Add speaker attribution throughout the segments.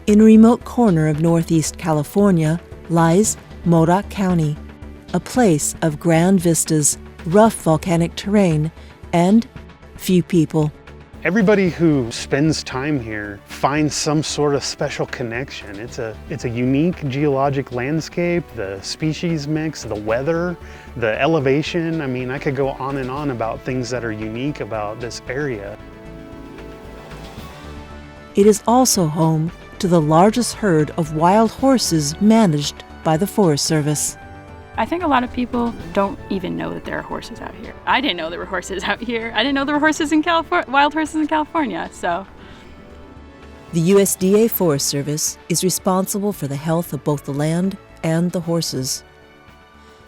Speaker 1: In a remote corner of northeast California lies Modoc County, a place of grand vistas, rough volcanic terrain, and few people.
Speaker 2: Everybody who spends time here finds some sort of special connection. It's a unique geologic landscape, the species mix, the weather, the elevation. I mean, I could go on and on about things that are unique about this area.
Speaker 1: It is also home to the largest herd of wild horses managed by the Forest Service.
Speaker 3: I think a lot of people don't even know that there are horses out here. I didn't know there were horses out here. I didn't know there were horses in California, wild horses in California, so.
Speaker 1: The USDA Forest Service is responsible for the health of both the land and the horses.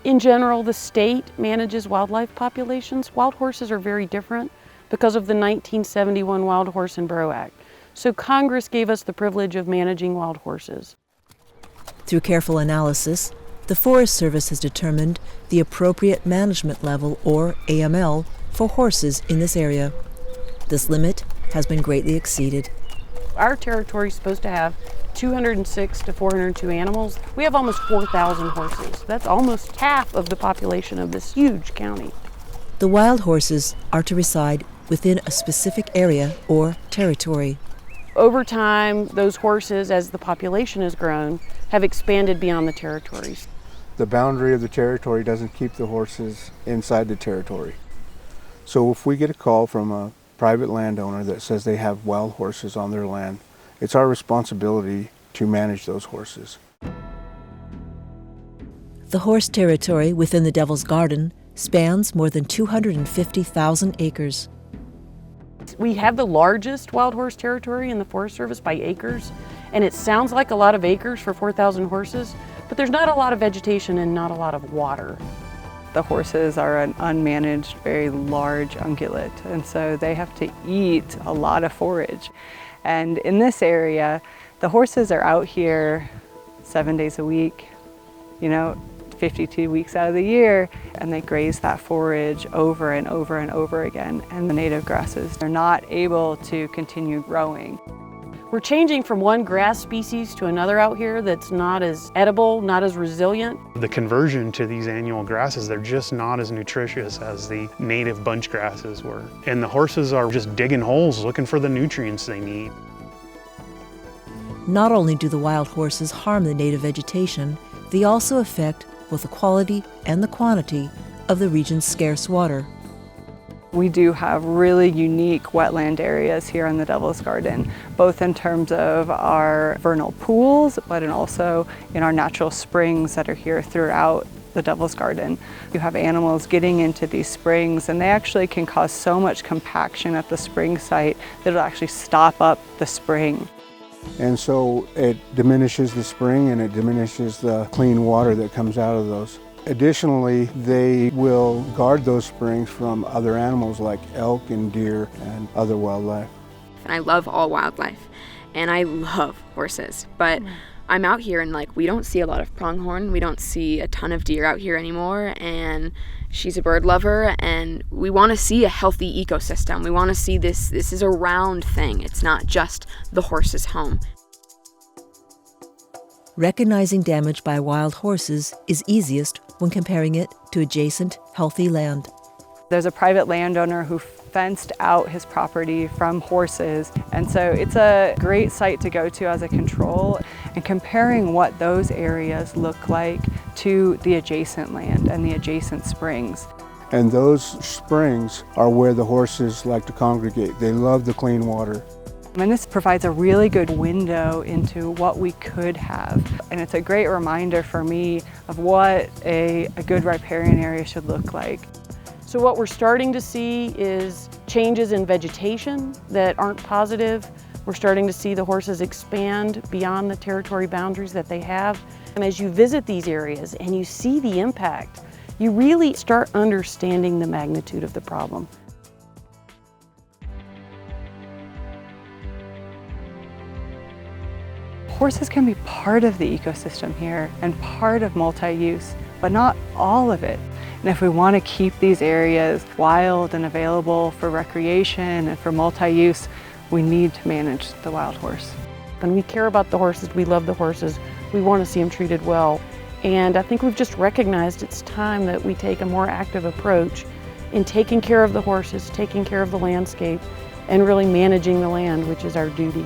Speaker 4: In general, the state manages wildlife populations. Wild horses are very different because of the 1971 Wild Horse and Burro Act. So Congress gave us the privilege of managing wild horses.
Speaker 1: Through careful analysis, the Forest Service has determined the appropriate management level, or AML, for horses in this area. This limit has been greatly exceeded.
Speaker 4: Our territory is supposed to have 206 to 402 animals. We have almost 4,000 horses. That's almost half of the population of this huge county.
Speaker 1: The wild horses are to reside within a specific area or territory.
Speaker 4: Over time, those horses, as the population has grown, have expanded beyond the territories.
Speaker 5: The boundary of the territory doesn't keep the horses inside the territory. So if we get a call from a private landowner that says they have wild horses on their land, it's our responsibility to manage those horses.
Speaker 1: The horse territory within the Devil's Garden spans more than 250,000 acres.
Speaker 4: We have the largest wild horse territory in the Forest Service by acres, and it sounds like a lot of acres for 4,000 horses, but there's not a lot of vegetation and not a lot of water.
Speaker 6: The horses are an unmanaged, very large ungulate, and so they have to eat a lot of forage. And in this area, the horses are out here 7 days a week, 52 weeks out of the year, and they graze that forage over and over and over again. And the native grasses are not able to continue growing. We're changing from one grass species to another out here that's not as edible, not as resilient.
Speaker 2: The conversion to these annual grasses, they're just not as nutritious as the native bunch grasses were. And the horses are just digging holes looking for the nutrients they need.
Speaker 1: Not only do the wild horses harm the native vegetation, they also affect both the quality and the quantity of the region's scarce water.
Speaker 6: We do have really unique wetland areas here in the Devil's Garden, both in terms of our vernal pools, but also in our natural springs that are here throughout the Devil's Garden. You have animals getting into these springs, and they actually can cause so much compaction at the spring site that it'll actually stop up the spring.
Speaker 5: And so it diminishes the spring and it diminishes the clean water that comes out of those. Additionally, they will guard those springs from other animals like elk and deer and other wildlife.
Speaker 7: I love all wildlife, and I love horses, but I'm out here and we don't see a lot of pronghorn. We don't see a ton of deer out here anymore, and she's a bird lover, and we want to see a healthy ecosystem. We want to see this is a round thing. It's not just the horse's home.
Speaker 1: Recognizing damage by wild horses is easiest when comparing it to adjacent, healthy land.
Speaker 6: There's a private landowner who fenced out his property from horses, and so it's a great site to go to as a control, and comparing what those areas look like to the adjacent land and the adjacent springs.
Speaker 5: And those springs are where the horses like to congregate. They love the clean water.
Speaker 6: And this provides a really good window into what we could have. And it's a great reminder for me of what a good riparian area should look like.
Speaker 4: So what we're starting to see is changes in vegetation that aren't positive. We're starting to see the horses expand beyond the territory boundaries that they have. And as you visit these areas and you see the impact, you really start understanding the magnitude of the problem.
Speaker 6: Horses can be part of the ecosystem here and part of multi-use, but not all of it. And if we want to keep these areas wild and available for recreation and for multi-use, we need to manage the wild horse.
Speaker 4: And we care about the horses, we love the horses, we want to see them treated well. And I think we've just recognized it's time that we take a more active approach in taking care of the horses, taking care of the landscape, and really managing the land, which is our duty.